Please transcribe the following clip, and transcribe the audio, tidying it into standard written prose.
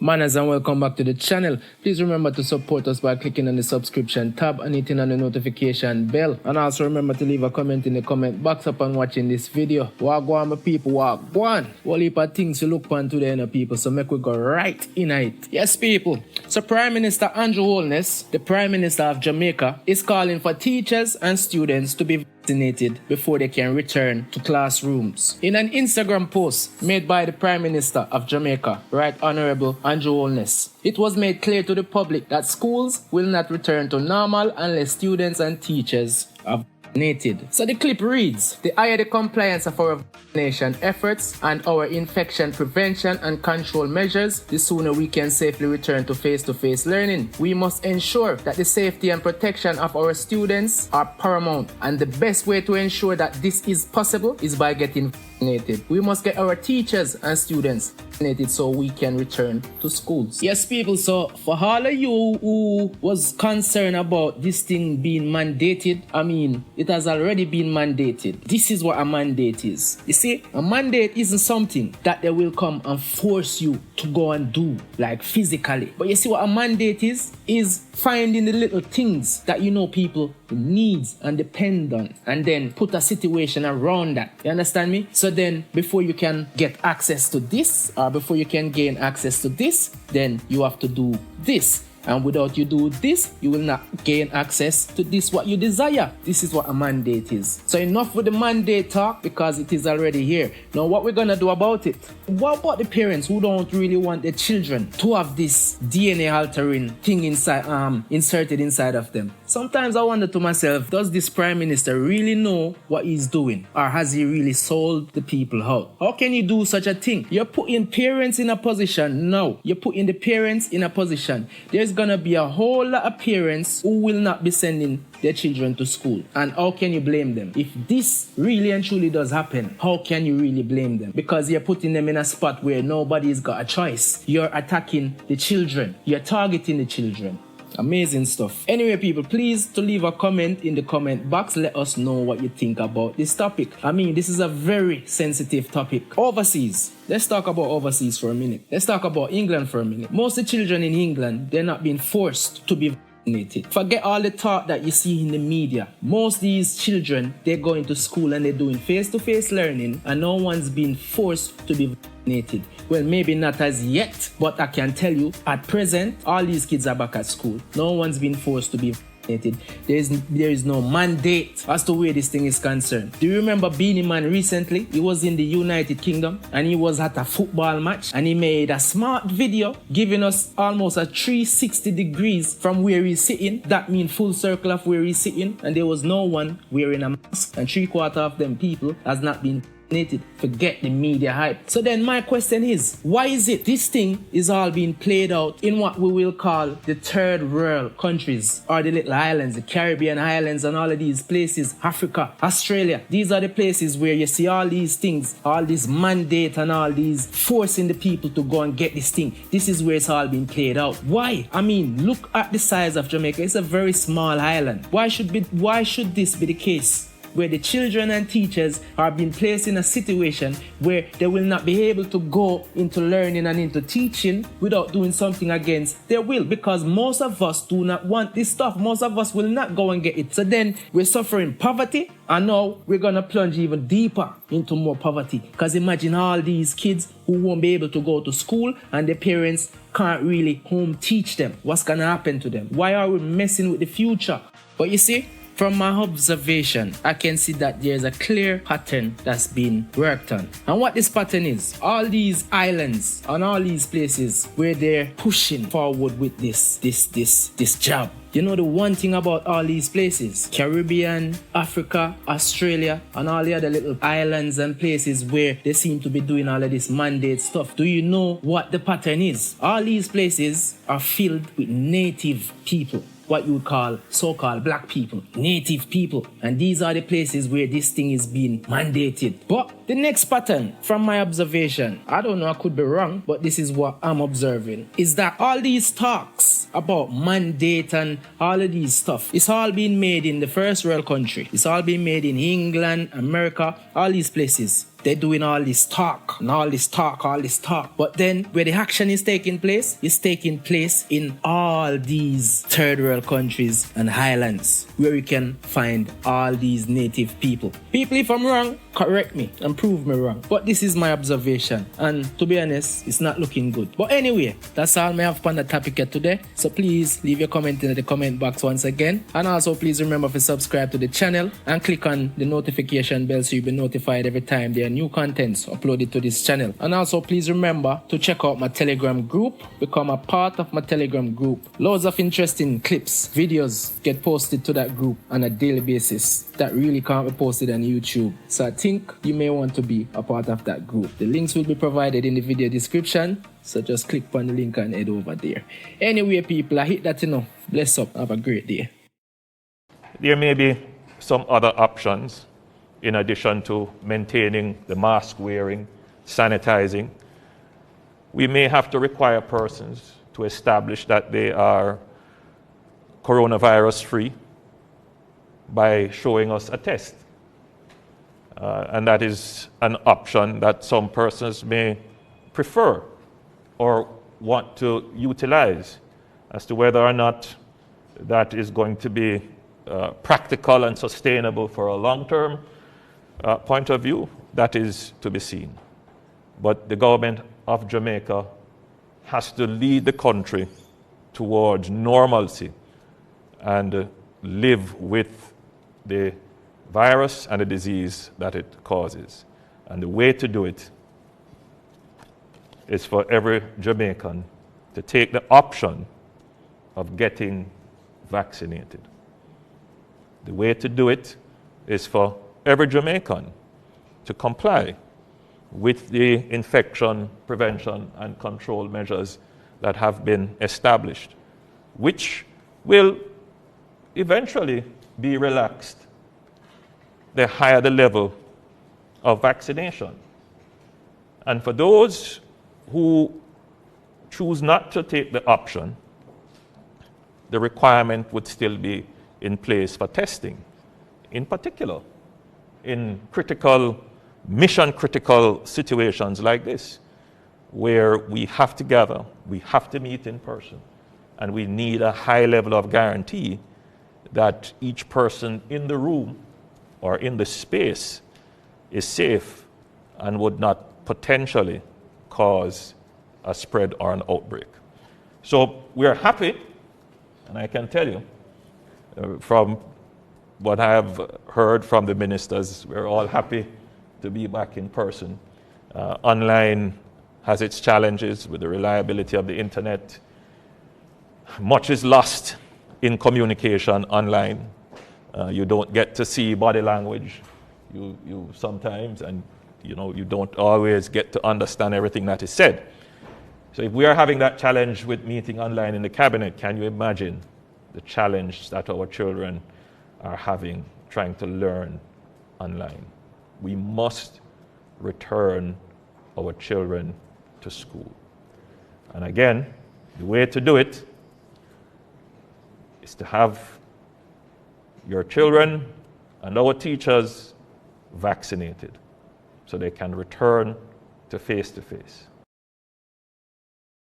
Manners and welcome back to the channel. Please remember to support us by clicking on the subscription tab and hitting on the notification bell. And also remember to leave a comment in the comment box upon watching this video. Wagwan my people, wagwan. Whole heap of things to look on today, people, so make we go right in it. Yes, people. So Prime Minister Holness, the Prime Minister of Jamaica, is calling for teachers and students to be vaccinated before they can return to classrooms. In an Instagram post made by the Prime Minister of Jamaica, Right Honorable Holness, it was made clear to the public that schools will not return to normal unless students and teachers are vaccinated. So the clip reads, the higher the compliance of our vaccination efforts and our infection prevention and control measures, the sooner we can safely return to face-to-face learning. We must ensure that the safety and protection of our students are paramount, and the best way to ensure that this is possible is by getting vaccinated. We must get our teachers and students vaccinated so we can return to schools. Yes, people, so for all of you who was concerned about this thing being mandated, I mean, it has already been mandated. This is what a mandate is. You see, a mandate isn't something that they will come and force you to go and do, like physically. But you see what a mandate is finding the little things that you know people needs and depend on, and then put a situation around that. You understand me? So then before you can get access to this, or before you can gain access to this, then you have to do this. And without you do this, you will not gain access to this what you desire. This is what a mandate is. So enough with the mandate talk, because it is already here. Now what we're gonna do about it? What about the parents who don't really want their children to have this DNA altering thing inside, inserted inside of them? Sometimes I wonder to myself, does this Prime Minister really know what he's doing? Or has he really sold the people out? How can you do such a thing? You're putting parents in a position. No, you're putting the parents in a position. There's gonna be a whole lot of parents who will not be sending their children to school. And how can you blame them? If this really and truly does happen, how can you really blame them? Because you're putting them in a spot where nobody's got a choice. You're attacking the children. You're targeting the children. Amazing stuff. Anyway, people, please to leave a comment in the comment box. Let us know what you think about this topic. I mean, this is a very sensitive topic. Overseas. Let's talk about overseas for a minute. Let's talk about England for a minute. Most of the children in England, they're not being forced to be vaccinated. Forget all the talk that you see in the media. Most of these children, they're going to school and they're doing face-to-face learning, and no one's being forced to be vaccinated. Well, maybe not as yet, but I can tell you, at present, all these kids are back at school. No one's been forced to be vaccinated. There is no mandate as to where this thing is concerned. Do you remember Beanie Man recently? He was in the United Kingdom and he was at a football match and he made a smart video giving us almost a 360 degrees from where he's sitting. That means full circle of where he's sitting, and there was no one wearing a mask, and 3/4 of them people has not been vaccinated. Forget the media hype. So then my question is, why is it this thing is all being played out in what we will call the third world countries, or the little islands, the Caribbean islands and all of these places, Africa, Australia? These are the places where you see all these things, all this mandate and all these forcing the people to go and get this thing. This is where it's all being played out. Why? I mean, look at the size of Jamaica. It's a very small island. Why should this be the case, where the children and teachers are being placed in a situation where they will not be able to go into learning and into teaching without doing something against their will? Because most of us do not want this stuff. Most of us will not go and get it. So then we're suffering poverty, and now we're going to plunge even deeper into more poverty. Because imagine all these kids who won't be able to go to school and their parents can't really home teach them. What's going to happen to them? Why are we messing with the future? But you see, from my observation, I can see that there's a clear pattern that's been worked on. And what this pattern is, all these islands and all these places where they're pushing forward with this job. You know the one thing about all these places, Caribbean, Africa, Australia, and all the other little islands and places where they seem to be doing all of this mandate stuff. Do you know what the pattern is? All these places are filled with native people. What you would call so-called black people, native people. And these are the places where this thing is being mandated. But the next pattern, from my observation, I don't know, I could be wrong, but this is what I'm observing, is that all these talks about mandate and all of these stuff, it's all being made in the first world country. It's all being made in England, America, all these places. they're doing all this talk and all this talk. But then where the action is taking place, it's taking place in all these third world countries and highlands where you can find all these native people. People, if I'm wrong, correct me and prove me wrong. But this is my observation. And to be honest, it's not looking good. But anyway, that's all I have on the topic today. So please leave your comment in the comment box once again. And also please remember to subscribe to the channel and click on the notification bell so you'll be notified every time there are new contents uploaded to this channel. And also please remember to check out my Telegram group. Become a part of my Telegram group. Loads of interesting clips, videos get posted to that group on a daily basis that really can't be posted on YouTube. So I think you may want to be a part of that group. The links will be provided in the video description. So just click on the link and head over there. Anyway, people, I hit that enough. Bless up. Have a great day. There may be some other options in addition to maintaining the mask wearing, sanitizing. We may have to require persons to establish that they are coronavirus free by showing us a test. And that is an option that some persons may prefer or want to utilize. As to whether or not that is going to be practical and sustainable for a long-term point of view, that is to be seen. But the government of Jamaica has to lead the country towards normalcy and live with the virus and the disease that it causes. And the way to do it is for every Jamaican to take the option of getting vaccinated. The way to do it is for every Jamaican to comply with the infection prevention and control measures that have been established, which will eventually be relaxed the higher the level of vaccination. And for those who choose not to take the option, the requirement would still be in place for testing, in particular in mission-critical situations like this, where we have to gather, we have to meet in person, and we need a high level of guarantee that each person in the room or in the space is safe and would not potentially cause a spread or an outbreak. So we're happy, and I can tell you, from what I have heard from the ministers, we're all happy to be back in person. Online has its challenges with the reliability of the internet. Much is lost in communication online. You don't get to see body language. You sometimes, and you don't always get to understand everything that is said. So if we are having that challenge with meeting online in the cabinet, can you imagine the challenge that our children are having trying to learn online? We must return our children to school. And again, the way to do it is to have your children and our teachers vaccinated so they can return to face-to-face.